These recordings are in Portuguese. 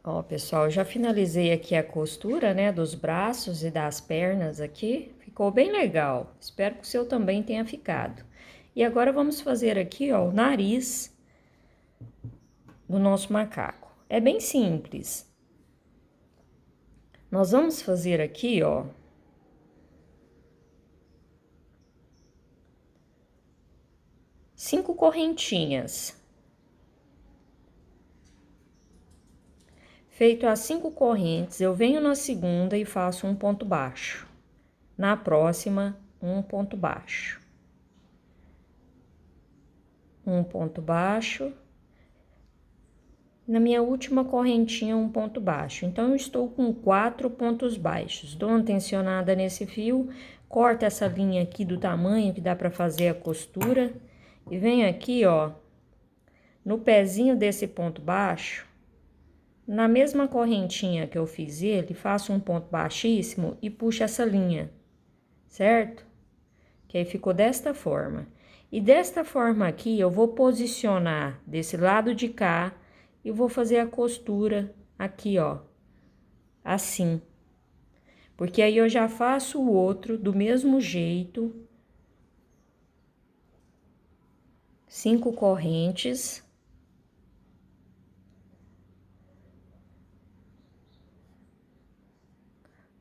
Ó, pessoal, eu já finalizei aqui a costura, né, dos braços e das pernas aqui. Ficou bem legal. Espero que o seu também tenha ficado. E agora vamos fazer aqui, ó, o nariz do nosso macaco. É bem simples. Nós vamos fazer aqui, ó, 5 correntinhas. Feito as 5 correntes, eu venho na segunda e faço um ponto baixo. Na próxima, um ponto baixo. Um ponto baixo. Na minha última correntinha, um ponto baixo. Então, eu estou com 4 pontos baixos. Dou uma tensionada nesse fio, corto essa linha aqui do tamanho que dá pra fazer a costura. E venho aqui, ó, no pezinho desse ponto baixo, na mesma correntinha que eu fiz ele, faço um ponto baixíssimo e puxo essa linha, certo? Que aí ficou desta forma. E desta forma aqui, eu vou posicionar desse lado de cá e vou fazer a costura aqui, ó, assim. Porque aí eu já faço o outro do mesmo jeito. 5 correntes.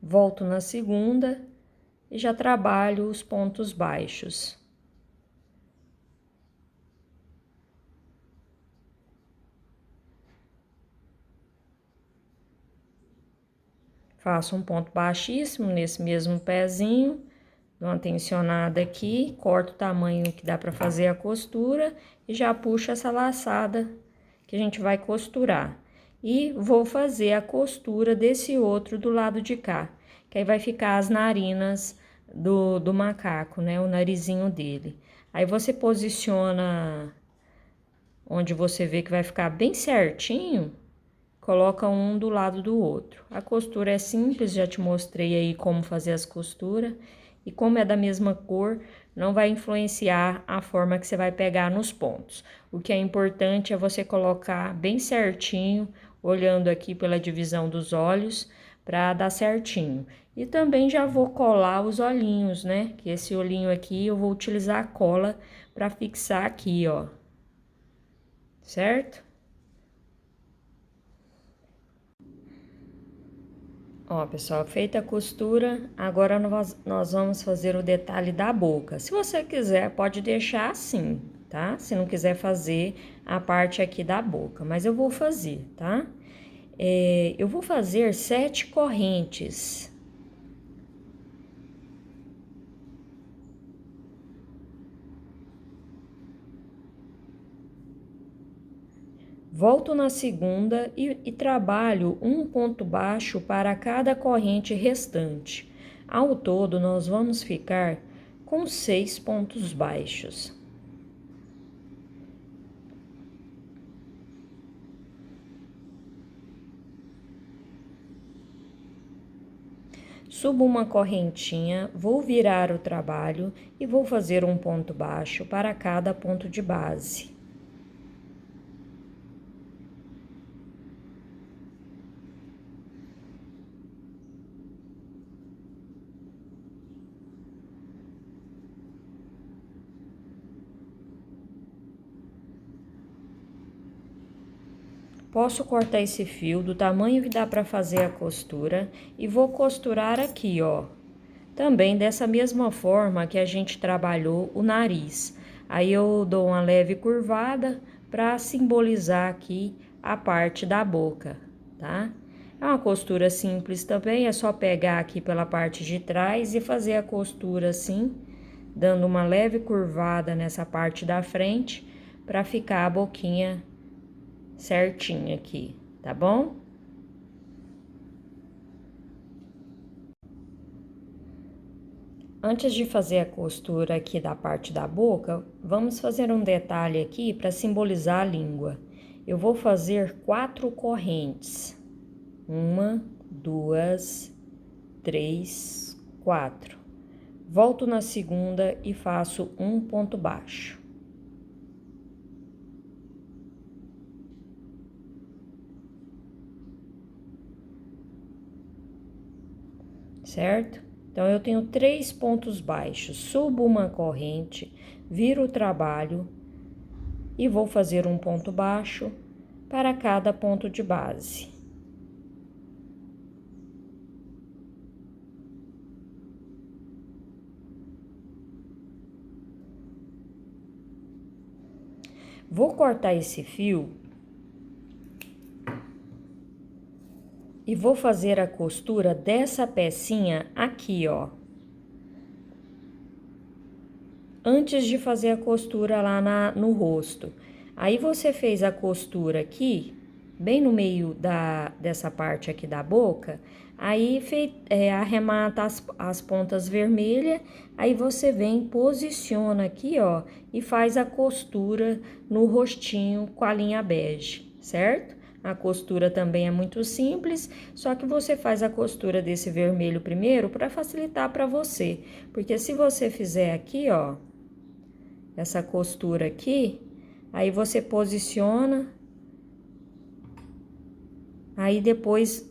Volto na segunda e já trabalho os pontos baixos. Faço um ponto baixíssimo nesse mesmo pezinho, dou uma tensionada aqui, corto o tamanho que dá pra fazer a costura e já puxo essa laçada que a gente vai costurar. E vou fazer a costura desse outro do lado de cá, que aí vai ficar as narinas do macaco, né? O narizinho dele. Aí você posiciona onde você vê que vai ficar bem certinho, coloca um do lado do outro. A costura é simples, já te mostrei aí como fazer as costuras. E como é da mesma cor, não vai influenciar a forma que você vai pegar nos pontos. O que é importante é você colocar bem certinho, olhando aqui pela divisão dos olhos, para dar certinho. E também já vou colar os olhinhos, né? Que esse olhinho aqui eu vou utilizar a cola para fixar aqui, ó. Certo? Ó, pessoal, feita a costura, agora nós vamos fazer o detalhe da boca. Se você quiser, pode deixar assim, tá? Se não quiser fazer a parte aqui da boca, mas eu vou fazer, tá? Eu vou fazer 7 correntes. Volto na segunda e trabalho um ponto baixo para cada corrente restante. Ao todo, nós vamos ficar com 6 pontos baixos. Subo uma correntinha, vou virar o trabalho e vou fazer um ponto baixo para cada ponto de base. Posso cortar esse fio do tamanho que dá para fazer a costura e vou costurar aqui, ó. Também dessa mesma forma que a gente trabalhou o nariz. Aí eu dou uma leve curvada para simbolizar aqui a parte da boca, tá? É uma costura simples também, é só pegar aqui pela parte de trás e fazer a costura assim, dando uma leve curvada nessa parte da frente para ficar a boquinha certinha aqui, tá bom? Antes de fazer a costura aqui da parte da boca, vamos fazer um detalhe aqui para simbolizar a língua. Eu vou fazer 4 correntes. 1, 2, 3, 4. Volto na segunda e faço um ponto baixo. certo? Então, eu tenho 3 pontos baixos, subo uma corrente, viro o trabalho e vou fazer um ponto baixo para cada ponto de base. Vou cortar esse fio e vou fazer a costura dessa pecinha aqui, ó. Antes de fazer a costura lá no rosto. Aí, você fez a costura aqui, bem no meio dessa parte aqui da boca, aí arremata as pontas vermelhas, aí você vem, posiciona aqui, ó, e faz a costura no rostinho com a linha bege, certo? A costura também é muito simples, só que você faz a costura desse vermelho primeiro para facilitar para você, porque se você fizer aqui, ó, essa costura aqui, aí você posiciona, aí depois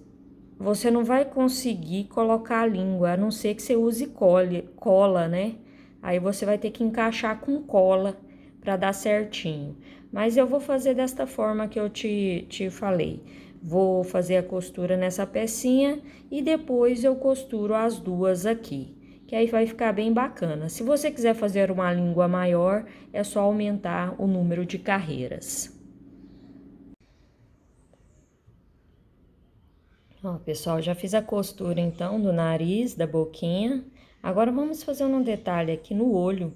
você não vai conseguir colocar a língua, a não ser que você use cola, né? Aí você vai ter que encaixar com cola para dar certinho. Mas eu vou fazer desta forma que eu te falei. Vou fazer a costura nessa pecinha e depois eu costuro as duas aqui, que aí vai ficar bem bacana. Se você quiser fazer uma língua maior, é só aumentar o número de carreiras. Ó, pessoal, já fiz a costura então do nariz, da boquinha. Agora vamos fazer um detalhe aqui no olho.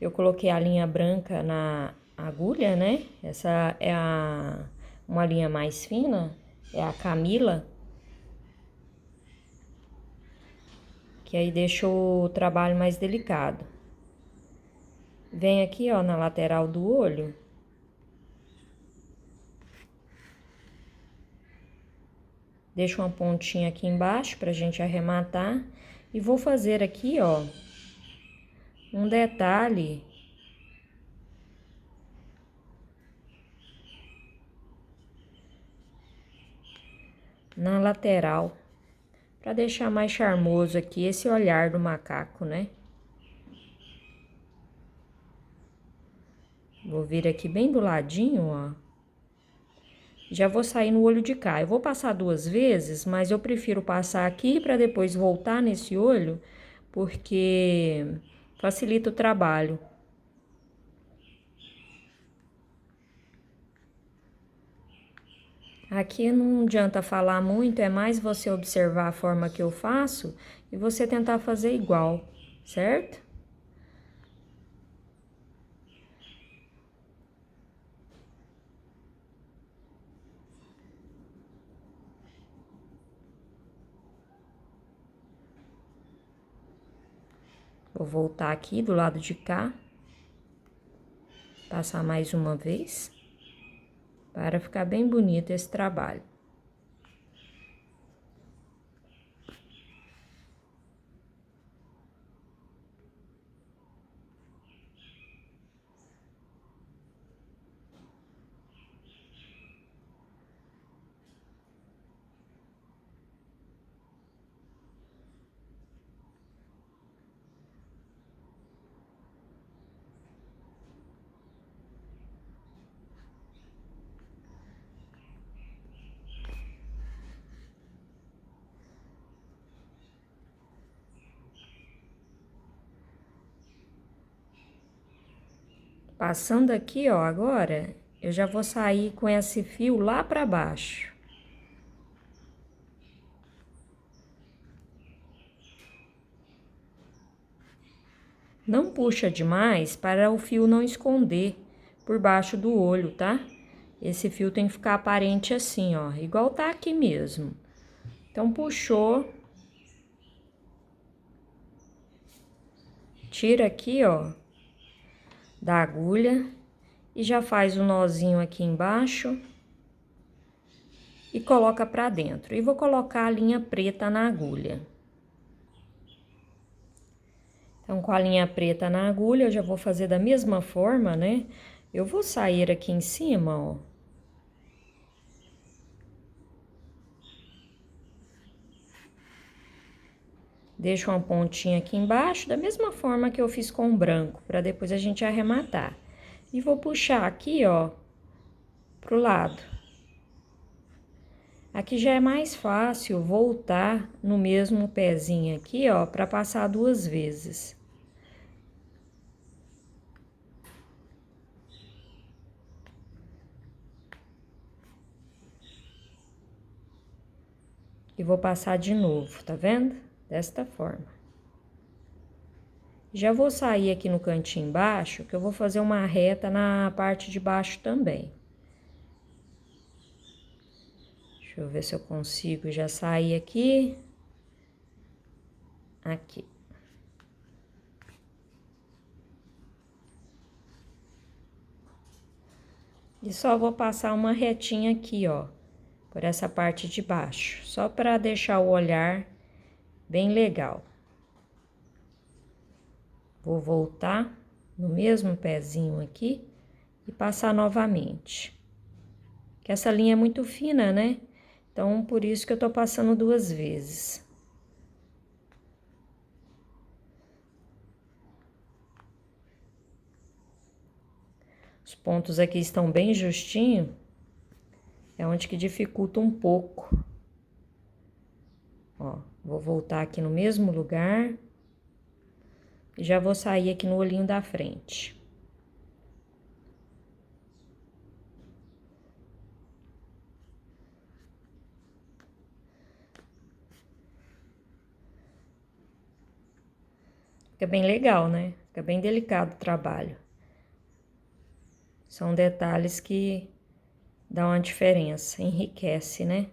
Eu coloquei a linha branca na agulha, né? Essa é uma linha mais fina, é a Camila. Que aí deixa o trabalho mais delicado. Vem aqui, ó, na lateral do olho. Deixo uma pontinha aqui embaixo pra gente arrematar. E vou fazer aqui, ó, um detalhe na lateral, pra deixar mais charmoso aqui esse olhar do macaco, né? Vou vir aqui bem do ladinho, ó. Já vou sair no olho de cá. Eu vou passar 2 vezes, mas eu prefiro passar aqui para depois voltar nesse olho, porque facilita o trabalho. Aqui não adianta falar muito, é mais você observar a forma que eu faço e você tentar fazer igual, certo? Vou voltar aqui do lado de cá, passar mais uma vez, para ficar bem bonito esse trabalho. Passando aqui, ó, agora, eu já vou sair com esse fio lá pra baixo. Não puxa demais para o fio não esconder por baixo do olho, tá? Esse fio tem que ficar aparente assim, ó, igual tá aqui mesmo. Então, puxou. Tira aqui, ó, da agulha e já faz o nozinho aqui embaixo e coloca pra dentro. E vou colocar a linha preta na agulha. Então, com a linha preta na agulha, eu já vou fazer da mesma forma, né? Eu vou sair aqui em cima, ó. Deixo uma pontinha aqui embaixo, da mesma forma que eu fiz com o branco, para depois a gente arrematar. E vou puxar aqui, ó, pro lado. Aqui já é mais fácil voltar no mesmo pezinho aqui, ó, para passar 2 vezes. E vou passar de novo, tá vendo? Desta forma. Já vou sair aqui no cantinho embaixo, que eu vou fazer uma reta na parte de baixo também. Deixa eu ver se eu consigo já sair aqui. Aqui. E só vou passar uma retinha aqui, ó, por essa parte de baixo, só para deixar o olhar bem legal. Vou voltar no mesmo pezinho aqui e passar novamente. Que essa linha é muito fina, né? Então, por isso que eu tô passando 2 vezes. Os pontos aqui estão bem justinho, é onde que dificulta um pouco. Ó, vou voltar aqui no mesmo lugar e já vou sair aqui no olhinho da frente. Fica bem legal, né? Fica bem delicado o trabalho. São detalhes que dão uma diferença, enriquece, né?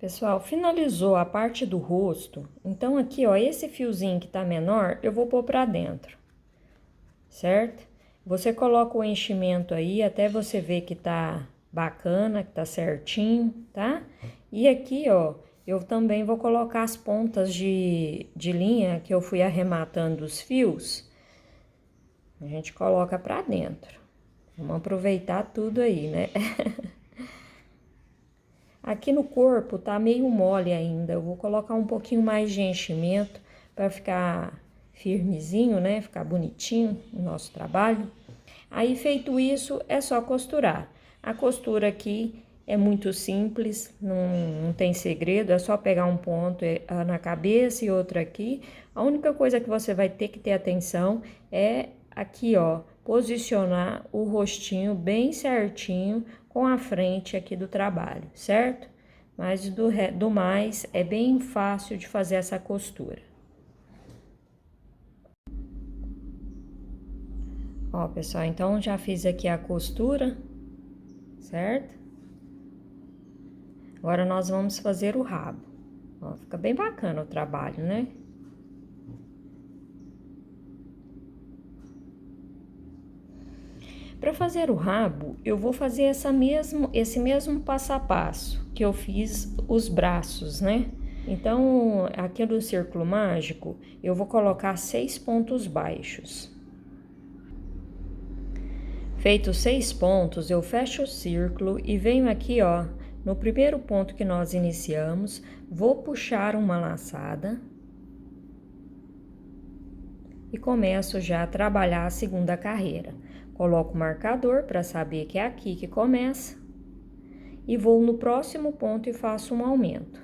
Pessoal, finalizou a parte do rosto, então aqui, ó, esse fiozinho que tá menor, eu vou pôr pra dentro, certo? Você coloca o enchimento aí até você ver que tá bacana, que tá certinho, tá? E aqui, ó, eu também vou colocar as pontas de linha que eu fui arrematando os fios, a gente coloca pra dentro. Vamos aproveitar tudo aí, né? Aqui no corpo tá meio mole ainda, eu vou colocar um pouquinho mais de enchimento para ficar firmezinho, né? Ficar bonitinho o nosso trabalho. Aí, feito isso, é só costurar. A costura aqui é muito simples, não tem segredo, é só pegar um ponto na cabeça e outro aqui. A única coisa que você vai ter que ter atenção é aqui, ó, posicionar o rostinho bem certinho com a frente aqui do trabalho, certo? mas do mais é bem fácil de fazer essa costura. Ó, pessoal, então já fiz aqui a costura, certo? Agora nós vamos fazer o rabo. Ó, fica bem bacana o trabalho, né? Para fazer o rabo, eu vou fazer esse mesmo passo a passo que eu fiz os braços, né? Então, aqui no círculo mágico, eu vou colocar 6 pontos baixos. Feito 6 pontos, eu fecho o círculo e venho aqui, ó, no primeiro ponto que nós iniciamos, vou puxar uma laçada e começo já a trabalhar a segunda carreira. Coloco o marcador para saber que é aqui que começa e vou no próximo ponto e faço um aumento.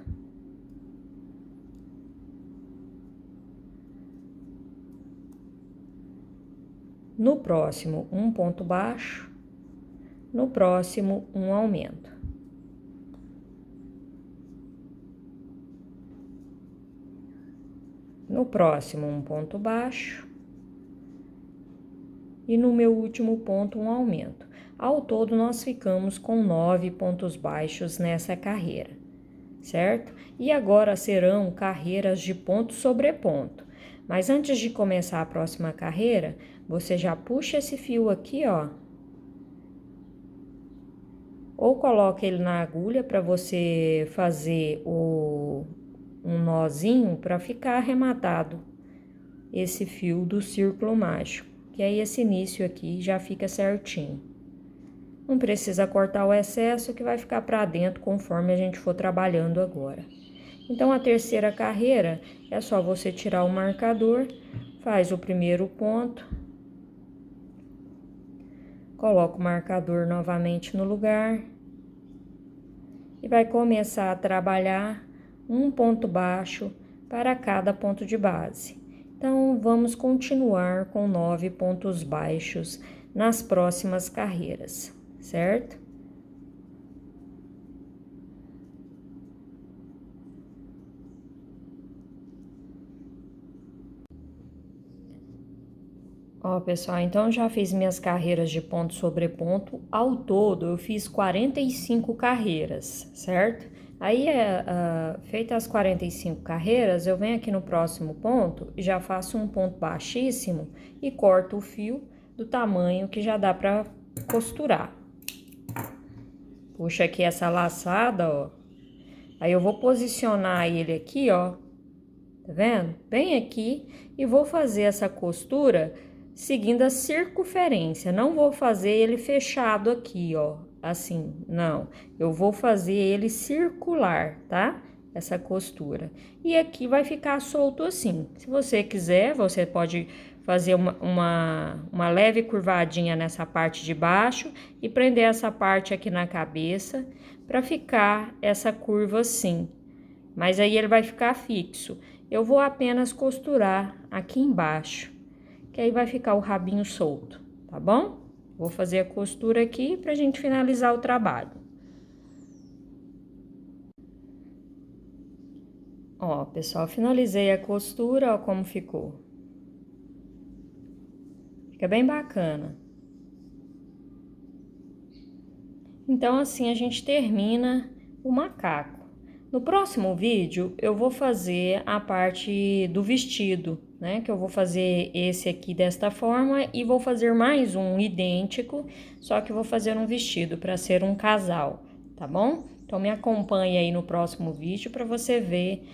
No próximo, um ponto baixo, no próximo, um aumento. No próximo, um ponto baixo. E no meu último ponto, um aumento. Ao todo, nós ficamos com 9 pontos baixos nessa carreira, certo? E agora serão carreiras de ponto sobre ponto. Mas antes de começar a próxima carreira, você já puxa esse fio aqui, ó. Ou coloca ele na agulha para você fazer um nozinho para ficar arrematado esse fio do círculo mágico. Que aí esse início aqui já fica certinho. Não precisa cortar o excesso que vai ficar para dentro conforme a gente for trabalhando agora. Então, a terceira carreira é só você tirar o marcador, faz o primeiro ponto, coloca o marcador novamente no lugar e vai começar a trabalhar um ponto baixo para cada ponto de base. Então, vamos continuar com 9 pontos baixos nas próximas carreiras, certo? Ó, pessoal, então já fiz minhas carreiras de ponto sobre ponto. Ao todo, eu fiz 45 carreiras, certo? Aí, feitas as 45 carreiras, eu venho aqui no próximo ponto e já faço um ponto baixíssimo e corto o fio do tamanho que já dá pra costurar. Puxa aqui essa laçada, ó. Aí, eu vou posicionar ele aqui, ó. Tá vendo? Bem aqui e vou fazer essa costura seguindo a circunferência. Não vou fazer ele fechado aqui, ó, assim, não. Eu vou fazer ele circular, tá? Essa costura. E aqui vai ficar solto assim. Se você quiser, você pode fazer uma leve curvadinha nessa parte de baixo e prender essa parte aqui na cabeça para ficar essa curva assim. Mas aí ele vai ficar fixo. Eu vou apenas costurar aqui embaixo, que aí vai ficar o rabinho solto, tá bom? Vou fazer a costura aqui pra gente finalizar o trabalho. Ó, pessoal, finalizei a costura, ó como ficou. Fica bem bacana. Então, assim a gente termina o macaco. No próximo vídeo, eu vou fazer a parte do vestido, né? Que eu vou fazer esse aqui desta forma e vou fazer mais um idêntico, só que vou fazer um vestido para ser um casal, tá bom? Então, me acompanhe aí no próximo vídeo para você ver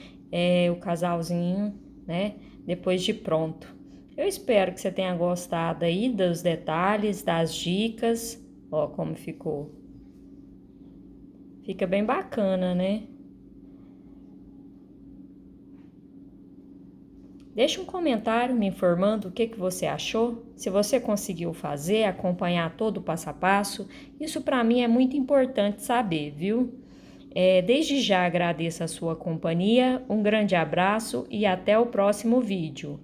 o casalzinho, né? Depois de pronto. Eu espero que você tenha gostado aí dos detalhes, das dicas. Ó, como ficou. Fica bem bacana, né? Deixe um comentário me informando o que você achou, se você conseguiu fazer, acompanhar todo o passo a passo. Isso para mim é muito importante saber, viu? Desde já agradeço a sua companhia, um grande abraço e até o próximo vídeo.